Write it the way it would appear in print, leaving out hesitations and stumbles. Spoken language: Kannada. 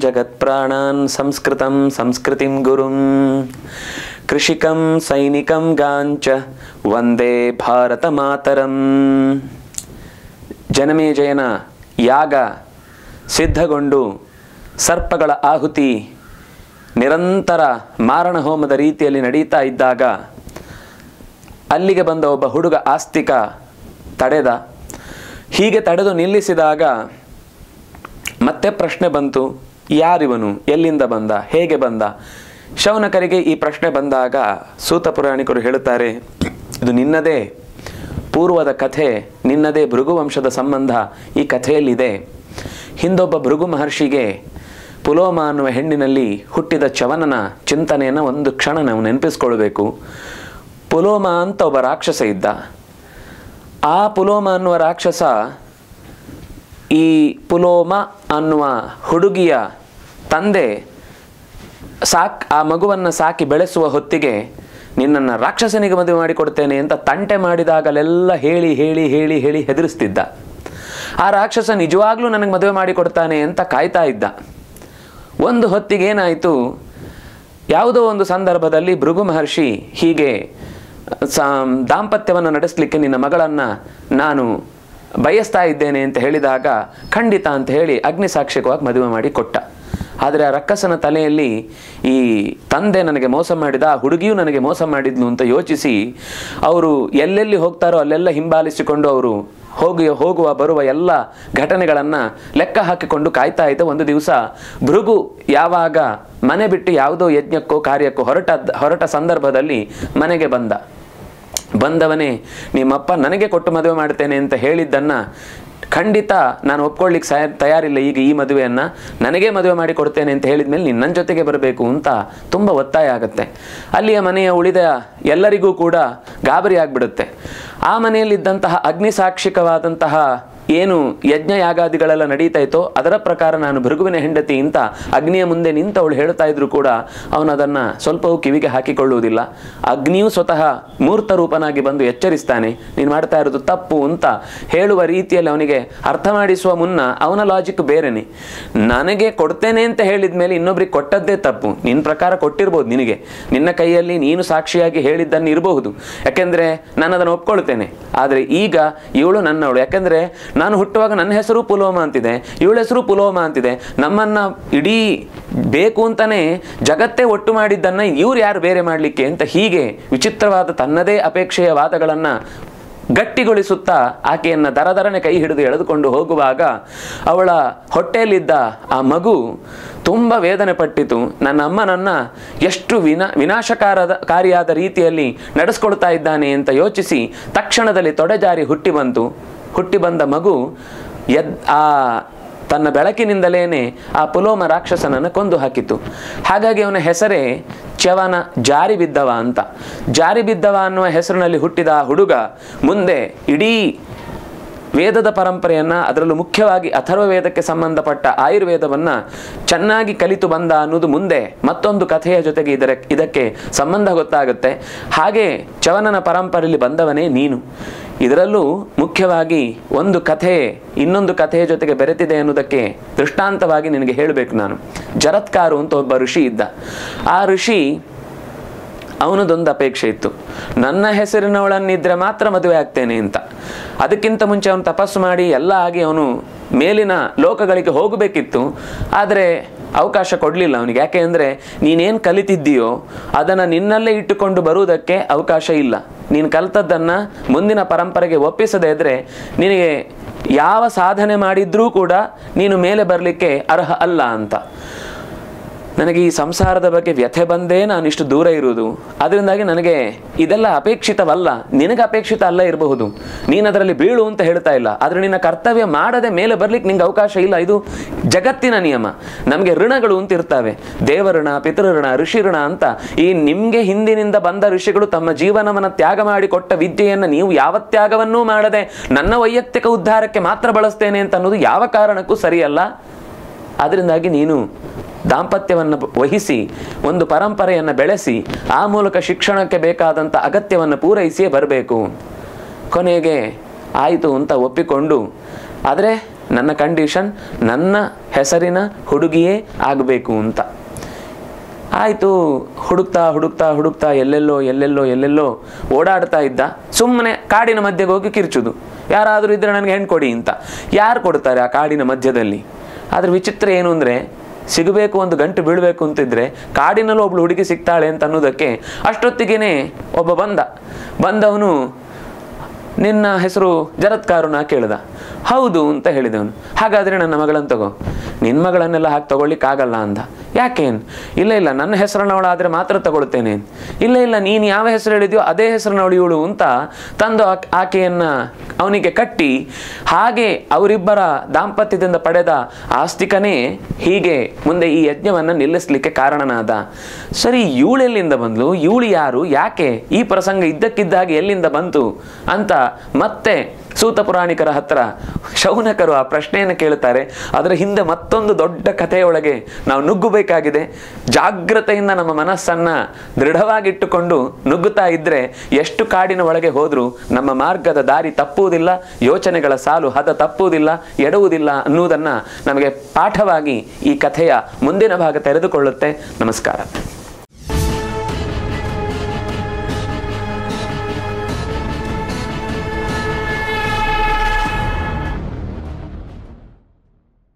ಜಗತ್ಪ್ರಾಣಾನ್ ಸಂಸ್ಕೃತಂ ಸಂಸ್ಕೃತಿಂ ಗುರುಂ ಕೃಷಿಕಂ ಸೈನಿಕಂ ಗಾಂಚ ವಂದೇ ಭಾರತ ಮಾತರಂ. ಜನಮೇಜಯನ ಯಾಗ ಸಿದ್ಧಗೊಂಡು ಸರ್ಪಗಳ ಆಹುತಿ ನಿರಂತರ ಮಾರಣ ಹೋಮದ ರೀತಿಯಲ್ಲಿ ನಡೀತಾ ಇದ್ದಾಗ ಅಲ್ಲಿಗೆ ಬಂದ ಒಬ್ಬ ಹುಡುಗ ಆಸ್ತಿಕ ತಡೆದ. ಹೀಗೆ ತಡೆದು ನಿಲ್ಲಿಸಿದಾಗ ಮತ್ತೆ ಪ್ರಶ್ನೆ ಬಂತು, ಯಾರಿವನು, ಎಲ್ಲಿಂದ ಬಂದ, ಹೇಗೆ ಬಂದ? ಶೌನಕರಿಗೆ ಈ ಪ್ರಶ್ನೆ ಬಂದಾಗ ಸೂತ ಪುರಾಣಿಕರು ಹೇಳುತ್ತಾರೆ, ಇದು ನಿನ್ನದೇ ಪೂರ್ವದ ಕಥೆ, ನಿನ್ನದೇ ಭೃಗುವಂಶದ ಸಂಬಂಧ ಈ ಕಥೆಯಲ್ಲಿದೆ. ಹಿಂದೊಬ್ಬ ಭೃಗು ಮಹರ್ಷಿಗೆ ಪುಲೋಮ ಅನ್ನುವ ಹೆಣ್ಣಿನಲ್ಲಿ ಹುಟ್ಟಿದ ಚವನನ ಚಿಂತನೆಯನ್ನು ಒಂದು ಕ್ಷಣ ನಾವು ನೆನಪಿಸ್ಕೊಳ್ಬೇಕು. ಪುಲೋಮ ಅಂತ ಒಬ್ಬ ರಾಕ್ಷಸ ಇದ್ದ. ಆ ಪುಲೋಮ ಅನ್ನುವ ರಾಕ್ಷಸ ಈ ಪುಲೋಮ ಅನ್ನುವ ಹುಡುಗಿಯ ತಂದೆ ಆ ಮಗುವನ್ನು ಸಾಕಿ ಬೆಳೆಸುವ ಹೊತ್ತಿಗೆ ನಿನ್ನನ್ನು ರಾಕ್ಷಸನಿಗೆ ಮದುವೆ ಮಾಡಿಕೊಡ್ತೇನೆ ಅಂತ ತಂಟೆ ಮಾಡಿದಾಗಲೆಲ್ಲ ಹೇಳಿ ಹೇಳಿ ಹೇಳಿ ಹೇಳಿ ಹೆದರಿಸ್ತಿದ್ದ. ಆ ರಾಕ್ಷಸ ನಿಜವಾಗ್ಲೂ ನನಗೆ ಮದುವೆ ಮಾಡಿಕೊಡ್ತಾನೆ ಅಂತ ಕಾಯ್ತಾ ಇದ್ದ. ಒಂದು ಹೊತ್ತಿಗೆ ಏನಾಯಿತು, ಯಾವುದೋ ಒಂದು ಸಂದರ್ಭದಲ್ಲಿ ಭೃಗು ಮಹರ್ಷಿ ಹೀಗೆ ದಾಂಪತ್ಯವನ್ನು ನಡೆಸಲಿಕ್ಕೆ ನಿನ್ನ ಮಗಳನ್ನು ನಾನು ಬಯಸ್ತಾ ಇದ್ದೇನೆ ಅಂತ ಹೇಳಿದಾಗ ಖಂಡಿತ ಅಂತ ಹೇಳಿ ಅಗ್ನಿಸಾಕ್ಷಿಕವಾಗಿ ಮದುವೆ ಮಾಡಿ ಕೊಟ್ಟ. ಆದರೆ ಆ ರಕ್ಕಸನ ತಲೆಯಲ್ಲಿ ಈ ತಂದೆ ನನಗೆ ಮೋಸ ಮಾಡಿದ, ಆ ಹುಡುಗಿಯೂ ನನಗೆ ಮೋಸ ಮಾಡಿದ್ಲು ಅಂತ ಯೋಚಿಸಿ ಅವರು ಎಲ್ಲೆಲ್ಲಿ ಹೋಗ್ತಾರೋ ಅಲ್ಲೆಲ್ಲ ಹಿಂಬಾಲಿಸಿಕೊಂಡು ಅವರು ಹೋಗುವ ಬರುವ ಎಲ್ಲ ಘಟನೆಗಳನ್ನು ಲೆಕ್ಕ ಹಾಕಿಕೊಂಡು ಕಾಯ್ತಾ ಇದ್ದ. ಒಂದು ದಿವಸ ಭೃಗು ಯಾವಾಗ ಮನೆ ಬಿಟ್ಟು ಯಾವುದೋ ಯಜ್ಞಕ್ಕೋ ಕಾರ್ಯಕ್ಕೋ ಹೊರಟ ಸಂದರ್ಭದಲ್ಲಿ ಮನೆಗೆ ಬಂದವನೇ ನಿಮ್ಮಪ್ಪ ನನಗೆ ಕೊಟ್ಟು ಮದುವೆ ಮಾಡ್ತೇನೆ ಅಂತ ಹೇಳಿದ್ದನ್ನು ಖಂಡಿತ ನಾನು ಒಪ್ಕೊಳ್ಳಿಕ್ಕೆ ತಯಾರಿಲ್ಲ, ಈಗ ಈ ಮದುವೆಯನ್ನು ನನಗೇ ಮದುವೆ ಮಾಡಿ ಕೊಡ್ತೇನೆ ಅಂತ ಹೇಳಿದ ಮೇಲೆ ನೀನು ನನ್ನ ಜೊತೆಗೆ ಬರಬೇಕು ಅಂತ ತುಂಬ ಒತ್ತಾಯ ಆಗುತ್ತೆ. ಅಲ್ಲಿಯ ಮನೆಯ ಉಳಿದ ಎಲ್ಲರಿಗೂ ಕೂಡ ಗಾಬರಿ ಆಗಿಬಿಡುತ್ತೆ. ಆ ಮನೆಯಲ್ಲಿದ್ದಂತಹ ಅಗ್ನಿಸಾಕ್ಷಿಕವಾದಂತಹ ಏನು ಯಜ್ಞ ಯಾಗಾದಿಗಳೆಲ್ಲ ನಡೀತಾ ಇತ್ತೋ ಅದರ ಪ್ರಕಾರ ನಾನು ಭೃಗುವಿನ ಹೆಂಡತಿ ಅಂತ ಅಗ್ನಿಯ ಮುಂದೆ ನಿಂತವಳು ಹೇಳ್ತಾ ಇದ್ರು ಕೂಡ ಅವನು ಅದನ್ನು ಸ್ವಲ್ಪವೂ ಕಿವಿಗೆ ಹಾಕಿಕೊಳ್ಳುವುದಿಲ್ಲ. ಅಗ್ನಿಯೂ ಸ್ವತಃ ಮೂರ್ತ ರೂಪನಾಗಿ ಬಂದು ಎಚ್ಚರಿಸ್ತಾನೆ, ನೀನು ಮಾಡ್ತಾ ಇರೋದು ತಪ್ಪು ಅಂತ ಹೇಳುವ ರೀತಿಯಲ್ಲಿ ಅವನಿಗೆ ಅರ್ಥ ಮಾಡಿಸುವ ಮುನ್ನ ಅವನ ಲಾಜಿಕ್ ಬೇರೆನೆ. ನನಗೆ ಕೊಡ್ತೇನೆ ಅಂತ ಹೇಳಿದ ಮೇಲೆ ಇನ್ನೊಬ್ರಿಗೆ ಕೊಟ್ಟದ್ದೇ ತಪ್ಪು. ನಿನ್ನ ಪ್ರಕಾರ ಕೊಟ್ಟಿರ್ಬೋದು, ನಿನ್ನ ಕೈಯಲ್ಲಿ ನೀನು ಸಾಕ್ಷಿಯಾಗಿ ಹೇಳಿದ್ದನ್ನು ಇರಬಹುದು, ಯಾಕೆಂದರೆ ನಾನು ಅದನ್ನು ಒಪ್ಕೊಳ್ತೇನೆ. ಆದರೆ ಈಗ ಇವಳು ನನ್ನವಳು, ಯಾಕೆಂದರೆ ನಾನು ಹುಟ್ಟುವಾಗ ನನ್ನ ಹೆಸರು ಪುಲೋಮ ಅಂತಿದೆ, ಇವಳ ಹೆಸರು ಪುಲೋಮ ಅಂತಿದೆ. ನಮ್ಮನ್ನು ಇಡೀ ಬೇಕು ಅಂತಾನೆ ಜಗತ್ತೇ ಒಟ್ಟು ಮಾಡಿದ್ದನ್ನು ಇವ್ರು ಯಾರು ಬೇರೆ ಮಾಡಲಿಕ್ಕೆ ಅಂತ ಹೀಗೆ ವಿಚಿತ್ರವಾದ ತನ್ನದೇ ಅಪೇಕ್ಷೆಯ ವಾದಗಳನ್ನು ಗಟ್ಟಿಗೊಳಿಸುತ್ತಾ ಆಕೆಯನ್ನು ದರದರನೆ ಕೈ ಹಿಡಿದು ಎಳೆದುಕೊಂಡು ಹೋಗುವಾಗ ಅವಳ ಹೊಟ್ಟೆಯಲ್ಲಿದ್ದ ಆ ಮಗು ತುಂಬ ವೇದನೆ ಪಟ್ಟಿತು. ನನ್ನ ಅಮ್ಮ ನನ್ನ ಎಷ್ಟು ವಿನಾಶಕಾರಿಯಾದ ರೀತಿಯಲ್ಲಿ ನಡೆಸ್ಕೊಳ್ತಾ ಇದ್ದಾನೆ ಅಂತ ಯೋಚಿಸಿ ತಕ್ಷಣದಲ್ಲಿ ತೊಡೆಜಾರಿ ಹುಟ್ಟಿ ಬಂದ ಮಗು ತನ್ನ ಬೆಳಕಿನಿಂದಲೇ ಆ ಪುಲೋಮ ರಾಕ್ಷಸನನ್ನು ಕೊಂದು ಹಾಕಿತು. ಹಾಗಾಗಿ ಅವನ ಹೆಸರೇ ಚ್ಯವನ ಜಾರಿ ಬಿದ್ದವ ಅಂತ. ಜಾರಿ ಬಿದ್ದವ ಅನ್ನುವ ಹೆಸರಿನಲ್ಲಿ ಹುಟ್ಟಿದ ಆ ಹುಡುಗ ಮುಂದೆ ಇಡೀ ವೇದದ ಪರಂಪರೆಯನ್ನು, ಅದರಲ್ಲೂ ಮುಖ್ಯವಾಗಿ ಅಥರ್ವ ವೇದಕ್ಕೆ ಸಂಬಂಧಪಟ್ಟ ಆಯುರ್ವೇದವನ್ನು ಚೆನ್ನಾಗಿ ಕಲಿತು ಬಂದ ಅನ್ನೋದು ಮುಂದೆ ಮತ್ತೊಂದು ಕಥೆಯ ಜೊತೆಗೆ ಇದಕ್ಕೆ ಸಂಬಂಧ ಗೊತ್ತಾಗುತ್ತೆ. ಹಾಗೆ ಚ್ಯವನನ ಪರಂಪರೆಯಲ್ಲಿ ಬಂದವನೇ ನೀನು. ಇದರಲ್ಲೂ ಮುಖ್ಯವಾಗಿ ಒಂದು ಕಥೆ ಇನ್ನೊಂದು ಕಥೆಯ ಜೊತೆಗೆ ಬೆರೆತಿದೆ ಅನ್ನೋದಕ್ಕೆ ದೃಷ್ಟಾಂತವಾಗಿ ನಿನಗೆ ಹೇಳಬೇಕು ನಾನು. ಜರತ್ಕಾರು ಅಂತ ಒಬ್ಬ ಋಷಿ ಇದ್ದ. ಆ ಋಷಿ ಅವನದೊಂದು ಅಪೇಕ್ಷೆ ಇತ್ತು, ನನ್ನ ಹೆಸರಿನವಳನ್ನಿದ್ರೆ ಮಾತ್ರ ಮದುವೆ ಆಗ್ತೇನೆ ಅಂತ. ಅದಕ್ಕಿಂತ ಮುಂಚೆ ಅವನು ತಪಸ್ಸು ಮಾಡಿ ಎಲ್ಲ ಆಗಿ ಅವನು ಮೇಲಿನ ಲೋಕಗಳಿಗೆ ಹೋಗಬೇಕಿತ್ತು. ಆದರೆ ಅವಕಾಶ ಕೊಡಲಿಲ್ಲ ಅವನಿಗೆ. ಯಾಕೆ ಅಂದರೆ ನೀನೇನು ಕಲಿತಿದ್ದೀಯೋ ಅದನ್ನು ನಿನ್ನಲ್ಲೇ ಇಟ್ಟುಕೊಂಡು ಬರುವುದಕ್ಕೆ ಅವಕಾಶ ಇಲ್ಲ. ನೀನು ಕಲಿತದ್ದನ್ನು ಮುಂದಿನ ಪರಂಪರೆಗೆ ಒಪ್ಪಿಸದೇ ಇದ್ದರೆ ನಿನಗೆ ಯಾವ ಸಾಧನೆ ಮಾಡಿದ್ರೂ ಕೂಡ ನೀನು ಮೇಲೆ ಬರಲಿಕ್ಕೆ ಅರ್ಹ ಅಲ್ಲ ಅಂತ. ನನಗೆ ಈ ಸಂಸಾರದ ಬಗ್ಗೆ ವ್ಯಥೆ ಬಂದೇ ನಾನಿಷ್ಟು ದೂರ ಇರುವುದು. ಅದರಿಂದಾಗಿ ನನಗೆ ಇದೆಲ್ಲ ಅಪೇಕ್ಷಿತವಲ್ಲ. ನಿನಗೆ ಅಪೇಕ್ಷಿತ ಅಲ್ಲ ಇರಬಹುದು, ನೀನು ಅದರಲ್ಲಿ ಬೀಳು ಅಂತ ಹೇಳ್ತಾ ಇಲ್ಲ. ಆದರೆ ನಿನ್ನ ಕರ್ತವ್ಯ ಮಾಡದೆ ಮೇಲೆ ಬರ್ಲಿಕ್ಕೆ ನಿಂಗೆ ಅವಕಾಶ ಇಲ್ಲ. ಇದು ಜಗತ್ತಿನ ನಿಯಮ. ನಮಗೆ ಋಣಗಳು ಅಂತ ಇರ್ತವೆ, ದೇವಋಣ, ಪಿತೃಋಣ, ಋಷಿಋಣ ಅಂತ. ಈ ನಿಮಗೆ ಹಿಂದಿನಿಂದ ಬಂದ ಋಷಿಗಳು ತಮ್ಮ ಜೀವನವನ್ನು ತ್ಯಾಗ ಮಾಡಿಕೊಟ್ಟ ವಿದ್ಯೆಯನ್ನು ನೀವು ಯಾವ ತ್ಯಾಗವನ್ನೂ ಮಾಡದೆ ನನ್ನ ವೈಯಕ್ತಿಕ ಉದ್ಧಾರಕ್ಕೆ ಮಾತ್ರ ಬಳಸ್ತೇನೆ ಅಂತ ಅನ್ನೋದು ಯಾವ ಕಾರಣಕ್ಕೂ ಸರಿಯಲ್ಲ. ಅದರಿಂದಾಗಿ ನೀನು ದಾಂಪತ್ಯವನ್ನು ವಹಿಸಿ ಒಂದು ಪರಂಪರೆಯನ್ನು ಬೆಳೆಸಿ ಆ ಮೂಲಕ ಶಿಕ್ಷಣಕ್ಕೆ ಬೇಕಾದಂಥ ಅಗತ್ಯವನ್ನು ಪೂರೈಸಿಯೇ ಬರಬೇಕು. ಕೊನೆಗೆ ಆಯಿತು ಅಂತ ಒಪ್ಪಿಕೊಂಡು, ಆದರೆ ನನ್ನ ಕಂಡೀಷನ್ ನನ್ನ ಹೆಸರಿನ ಹುಡುಗಿಯೇ ಆಗಬೇಕು ಅಂತ. ಆಯಿತು, ಹುಡುಕ್ತಾ ಹುಡುಕ್ತಾ ಹುಡುಕ್ತಾ ಎಲ್ಲೆಲ್ಲೋ ಓಡಾಡ್ತಾ ಇದ್ದ. ಸುಮ್ಮನೆ ಕಾಡಿನ ಮಧ್ಯೆಗೆ ಹೋಗಿ ಕಿರ್ಚುದು, ಯಾರಾದರೂ ಇದ್ದರೆ ನನಗೆ ಹೆಣ್ಣು ಕೊಡಿ ಅಂತ. ಯಾರು ಕೊಡ್ತಾರೆ ಆ ಕಾಡಿನ ಮಧ್ಯದಲ್ಲಿ? ಆದರೆ ವಿಚಿತ್ರ ಏನು ಅಂದರೆ, ಸಿಗಬೇಕು, ಒಂದು ಗಂಟು ಬೀಳಬೇಕು ಅಂತಿದ್ರೆ ಕಾಡಿನಲ್ಲೂ ಒಬ್ಳು ಹುಡುಗಿ ಸಿಗ್ತಾಳೆ ಅಂತ ಅನ್ನೋದಕ್ಕೆ ಅಷ್ಟೊತ್ತಿಗೇನೆ ಒಬ್ಬ ಬಂದವನು ನಿನ್ನ ಹೆಸರು ಜರತ್ಕಾರುನ ಕೇಳ್ದ. ಹೌದು ಅಂತ ಹೇಳಿದವನು. ಹಾಗಾದರೆ ನನ್ನ ಮಗಳನ್ನು ತಗೋ. ನಿನ್ನ ಮಗಳನ್ನೆಲ್ಲ ಹಾಕಿ ತಗೊಳ್ಳಿಕ್ಕಾಗಲ್ಲ ಅಂದ. ಯಾಕೇನು? ಇಲ್ಲ ನನ್ನ ಹೆಸರಿನವಳಾದರೆ ಮಾತ್ರ ತಗೊಳ್ತೇನೆ. ಇಲ್ಲ ನೀನು ಯಾವ ಹೆಸರು ಹೇಳಿದ್ಯೋ ಅದೇ ಹೆಸರಿನವಳು ಇವಳು ಅಂತ ತಂದು ಆಕೆಯನ್ನು ಅವನಿಗೆ ಕಟ್ಟಿ, ಹಾಗೆ ಅವರಿಬ್ಬರ ದಾಂಪತ್ಯದಿಂದ ಪಡೆದ ಆಸ್ತಿಕನೇ ಹೀಗೆ ಮುಂದೆ ಈ ಯಜ್ಞವನ್ನು ನಿಲ್ಲಿಸಲಿಕ್ಕೆ ಕಾರಣನಾದ. ಸರಿ, ಇವಳೆಲ್ಲಿಂದ ಬಂದ್ಲು? ಇವಳು ಯಾರು? ಯಾಕೆ ಈ ಪ್ರಸಂಗ ಇದ್ದಕ್ಕಿದ್ದಾಗೆ ಎಲ್ಲಿಂದ ಬಂತು ಅಂತ ಮತ್ತೆ ಸೂತ ಪುರಾಣಿಕರ ಹತ್ರ ಶೌನಕರು ಆ ಪ್ರಶ್ನೆಯನ್ನು ಕೇಳುತ್ತಾರೆ. ಅದರ ಹಿಂದೆ ಮತ್ತೊಂದು ದೊಡ್ಡ ಕಥೆಯೊಳಗೆ ನಾವು ನುಗ್ಗಬೇಕಾಗಿದೆ. ಜಾಗ್ರತೆಯಿಂದ ನಮ್ಮ ಮನಸ್ಸನ್ನು ದೃಢವಾಗಿಟ್ಟುಕೊಂಡು ನುಗ್ಗುತ್ತಾ ಇದ್ದರೆ ಎಷ್ಟು ಕಾಡಿನ ಒಳಗೆ ಹೋದರೂ ನಮ್ಮ ಮಾರ್ಗದ ದಾರಿ ತಪ್ಪುವುದಿಲ್ಲ, ಯೋಚನೆಗಳ ಸಾಲು ಹದ ತಪ್ಪುವುದಿಲ್ಲ, ಎಡುವುದಿಲ್ಲ ಅನ್ನುವುದನ್ನು ನಮಗೆ ಪಾಠವಾಗಿ ಈ ಕಥೆಯ ಮುಂದಿನ ಭಾಗ ತೆರೆದುಕೊಳ್ಳುತ್ತೆ. ನಮಸ್ಕಾರ.